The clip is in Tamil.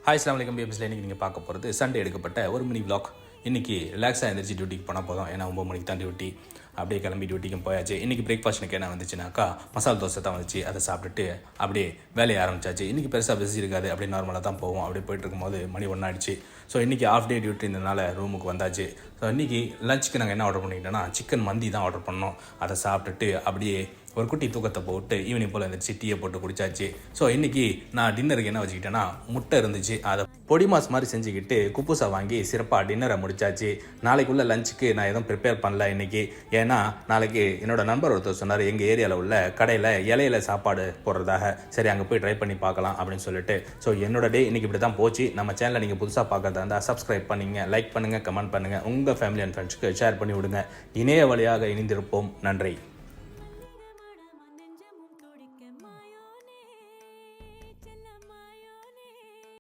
ஹாய் அஸ்ஸலாமு அலைக்கும் பேபிஸில் இன்றைக்கி நீங்கள் பார்க்க போகிறது சண்டே எடுக்கப்பட்ட ஒரு மினி vlog. இன்றைக்கி ரிலாக்ஸாக எழுந்திரிச்சு டியூட்டிக்கு போனால் போதும். ஏன்னா 9 மணிக்கு தான் டியூட்டி. அப்படியே கிளம்பி டியூட்டிக்கும் போயாச்சு. இன்றைக்கி பிரேக்ஃபாஸ்ட்டுக்கு என்ன வந்துச்சுனாக்கா மசால் தோசை தான் வந்துச்சு. அதை சாப்பிட்டுட்டு அப்படியே வேலையை ஆரம்பிச்சாச்சு. இன்றைக்கி பெருசாக பிஸி இருக்காது, அப்படியே நார்மலாக தான் போவோம். அப்படியே போயிட்டு இருக்கும்போது மணி 1 ஆயிடுச்சு. ஸோ இன்றைக்கி ஆஃப் டே டியூட்டி இருந்ததுனால ரூமுக்கு வந்தாச்சு. ஸோ இன்றைக்கி லஞ்சுக்கு நாங்கள் என்ன ஆர்டர் பண்ணிக்கிட்டோன்னா சிக்கன் மந்தி தான் ஆர்டர் பண்ணோம். அதை சாப்பிட்டுட்டு அப்படியே ஒரு குட்டி தூக்கத்தை போட்டு ஈவினிங் போல் இருந்துச்சு, டீயை போட்டு குடிச்சாச்சு. ஸோ இன்றைக்கி நான் டின்னருக்கு என்ன வச்சுக்கிட்டேன்னா முட்டை இருந்துச்சு. அதை பொடி மாஸ் மாதிரி செஞ்சுக்கிட்டு குப்பூசா வாங்கி சிறப்பாக டின்னரை முடிச்சாச்சு. நாளைக்குள்ள லஞ்சுக்கு நான் எதுவும் ப்ரிப்பேர் பண்ணல இன்றைக்கி. ஏன்னா நாளைக்கு என்னோட நண்பர் ஒருத்தர் சொன்னார் எங்கள் ஏரியாவில் உள்ள கடையில் இலையில சாப்பாடு போடுறதாக. சரி அங்கே போய் ட்ரை பண்ணி பார்க்கலாம் அப்படின்னு சொல்லிட்டு. ஸோ என்னோட டே இன்றைக்கி இப்படி தான் போச்சு. நம்ம சேனலை நீங்கள் புதுசாக பார்க்கறதா இருந்தால் சப்ஸ்கிரைப் பண்ணுங்க, லைக் பண்ணுங்கள், கமெண்ட் பண்ணுங்கள், உங்கள் ஃபேமிலி அண்ட் ஃப்ரெண்ட்ஸ்க்கு ஷேர் பண்ணி விடுங்க. இணைய வழியாக இணைந்திருப்போம். நன்றி.